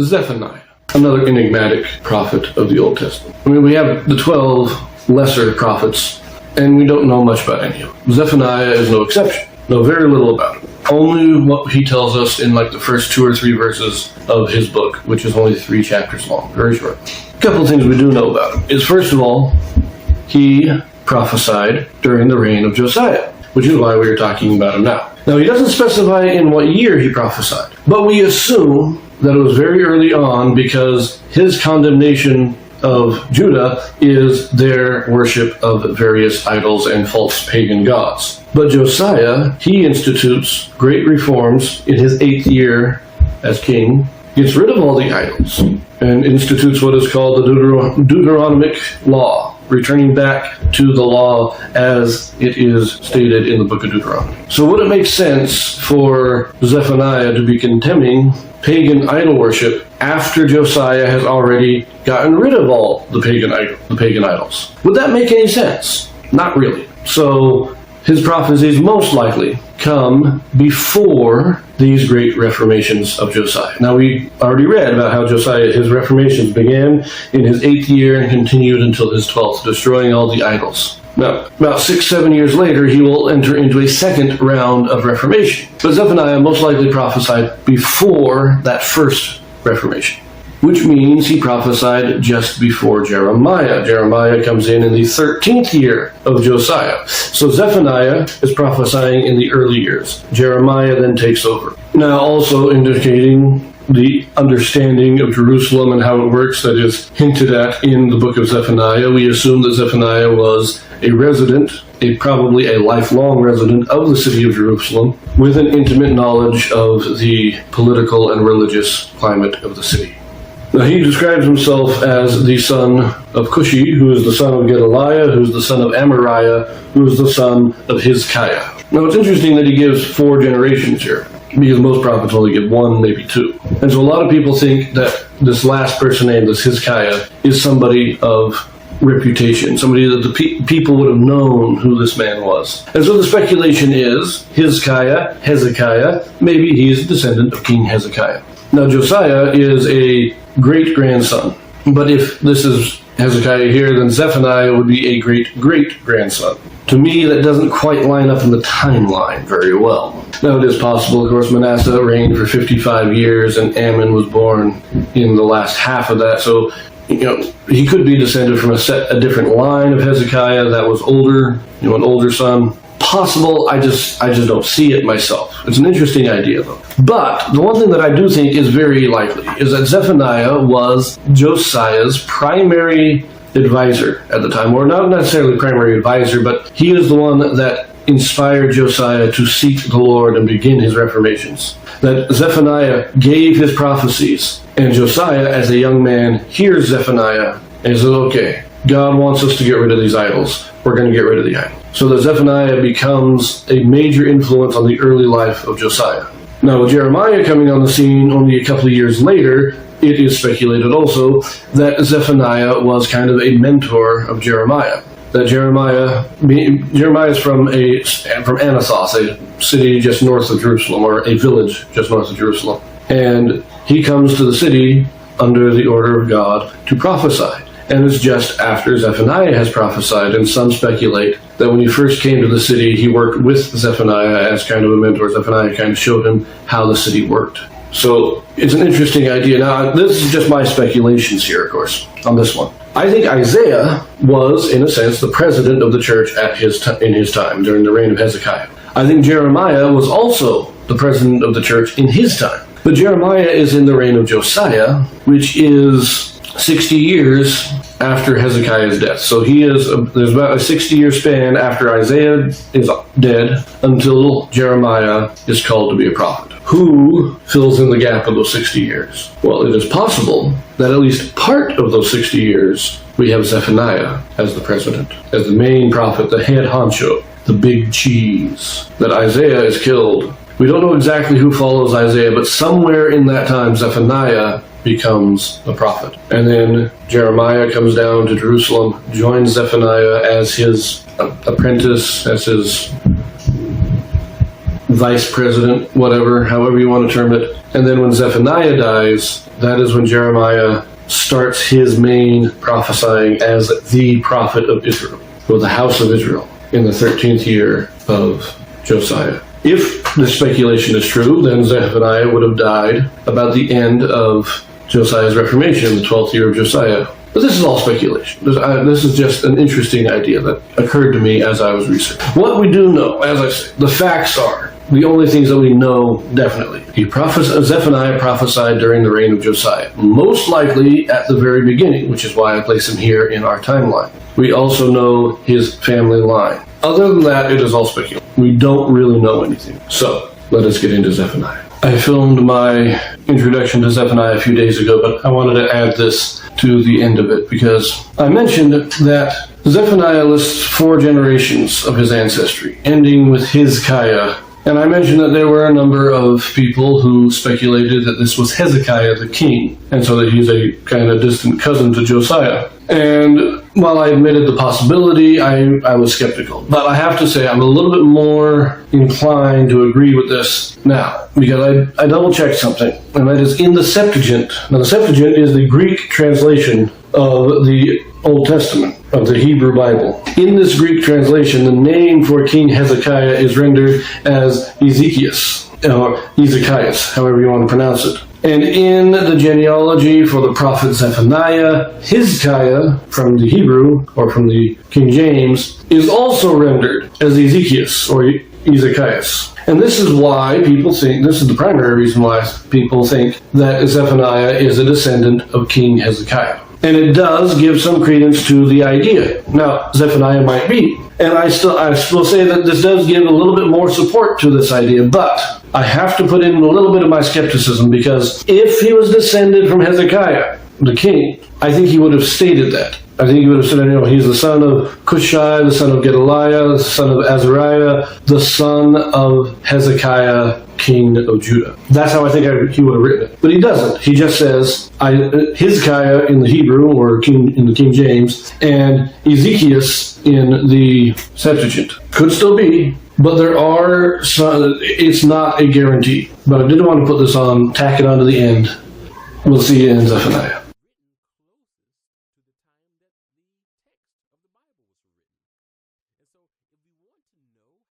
Zephaniah, another enigmatic prophet of the Old Testament. I mean, we have the 12 lesser prophets, and we don't know much about any of them. Zephaniah is no exception. Know very little about him. Only what he tells us in like the first 2 or 3 verses of his book, which is only 3 chapters long, very short. A couple of things we do know about him is, first of all, he prophesied during the reign of Josiah, which is why we are talking about him now. Now, he doesn't specify in what year he prophesied, but we assume that it was very early on because his condemnation of Judah is their worship of various idols and false pagan gods. But Josiah, he institutes great reforms in his 8th year as king, gets rid of all the idols, and institutes what is called the Deuteronomic law, returning back to the law as it is stated in the book of Deuteronomy. So would it make sense for Zephaniah to be condemning pagan idol worship after Josiah has already gotten rid of all the pagan idols? Would that make any sense? Not really. So his prophecies most likely come before these great reformations of Josiah. Now, we already read about how Josiah, his reformations began in his 8th year and continued until his 12th, destroying all the idols. Now, about 6-7 years later, he will enter into a second round of reformation. But Zephaniah most likely prophesied before that first reformation, which means he prophesied just before Jeremiah. Jeremiah comes in the 13th year of Josiah. So Zephaniah is prophesying in the early years. Jeremiah then takes over. Now, also indicating the understanding of Jerusalem and how it works that is hinted at in the book of Zephaniah, we assume that Zephaniah was a resident, probably a lifelong resident of the city of Jerusalem, with an intimate knowledge of the political and religious climate of the city. Now, he describes himself as the son of Cushi, who is the son of Gedaliah, who is the son of Amariah, who is the son of Hezekiah. Now, it's interesting that he gives 4 generations here, because most prophets only give 1, maybe 2. And so a lot of people think that this last person named, this Hezekiah, is somebody of reputation, somebody that the people would have known who this man was. And so the speculation is Hezekiah, maybe he's a descendant of King Hezekiah. Now, Josiah is a great-grandson, but if this is Hezekiah here, then Zephaniah would be a great-great-grandson. To me, that doesn't quite line up in the timeline very well. Now, it is possible, of course, Manasseh reigned for 55 years, and Ammon was born in the last half of that, so he could be descended from a different line of Hezekiah that was older, an older son. Possible, I just don't see it myself. It's an interesting idea, though. But the one thing that I do think is very likely is that Zephaniah was Josiah's primary advisor at the time, or not necessarily primary advisor, but he is the one that inspired Josiah to seek the Lord and begin his reformations. That Zephaniah gave his prophecies, and Josiah, as a young man, hears Zephaniah and says, okay, God wants us to get rid of these idols. We're going to get rid of the idol. So that Zephaniah becomes a major influence on the early life of Josiah. Now, with Jeremiah coming on the scene only a couple of years later, it is speculated also that Zephaniah was kind of a mentor of Jeremiah. That Jeremiah is from Anathoth, a city just north of Jerusalem, or a village just north of Jerusalem. And he comes to the city under the order of God to prophesy. And it's just after Zephaniah has prophesied, and some speculate that when he first came to the city, he worked with Zephaniah as kind of a mentor. Zephaniah kind of showed him how the city worked. So it's an interesting idea. Now, this is just my speculations here, of course, on this one. I think Isaiah was, in a sense, the president of the church in his time, during the reign of Hezekiah. I think Jeremiah was also the president of the church in his time. But Jeremiah is in the reign of Josiah, which is 60 years after Hezekiah's death. So there's about a 60-year span after Isaiah is dead until Jeremiah is called to be a prophet. Who fills in the gap of those 60 years? Well, it is possible that at least part of those 60 years we have Zephaniah as the president, as the main prophet, the head honcho, the big cheese. That Isaiah is killed. We don't know exactly who follows Isaiah, but somewhere in that time Zephaniah becomes a prophet. And then Jeremiah comes down to Jerusalem, joins Zephaniah as his apprentice, as his vice president, whatever, however you want to term it. And then when Zephaniah dies, that is when Jeremiah starts his main prophesying as the prophet of Israel, or the house of Israel, in the 13th year of Josiah. If the speculation is true, then Zephaniah would have died about the end of Josiah's Reformation, the 12th year of Josiah. But this is all speculation. This is just an interesting idea that occurred to me as I was researching. What we do know, as I say, the facts are, the only things that we know definitely. Zephaniah prophesied during the reign of Josiah, most likely at the very beginning, which is why I place him here in our timeline. We also know his family line. Other than that, it is all speculation. We don't really know anything. So, let us get into Zephaniah. I filmed my introduction to Zephaniah a few days ago, but I wanted to add this to the end of it because I mentioned that Zephaniah lists 4 generations of his ancestry, ending with Hezekiah. And I mentioned that there were a number of people who speculated that this was Hezekiah the king, and so that he's a kind of distant cousin to Josiah. And while I admitted the possibility, I was skeptical. But I have to say I'm a little bit more inclined to agree with this now, because I double-checked something, and that is in the Septuagint. Now, the Septuagint is the Greek translation of the Old Testament, of the Hebrew Bible. In this Greek translation, the name for King Hezekiah is rendered as Ezekias, or Ezekias, however you want to pronounce it. And in the genealogy for the prophet Zephaniah, Hezekiah, from the Hebrew, or from the King James, is also rendered as Ezekias, or Ezekias. And this is why people think, this is the primary reason why people think that Zephaniah is a descendant of King Hezekiah. And it does give some credence to the idea. Now, Zephaniah might be. And I will say that this does give a little bit more support to this idea, but I have to put in a little bit of my skepticism, because if he was descended from Hezekiah, the king, I think he would have stated that. I think he would have said, he's the son of Cushai, the son of Gedaliah, the son of Azariah, the son of Hezekiah, king of Judah. That's how I think he would have written it. But he doesn't. He just says Hezekiah in the Hebrew, or in the King James, and Ezekias in the Septuagint. Could still be, but there are some, it's not a guarantee. But I did want to put this on, tack it on to the end. We'll see you in Zephaniah.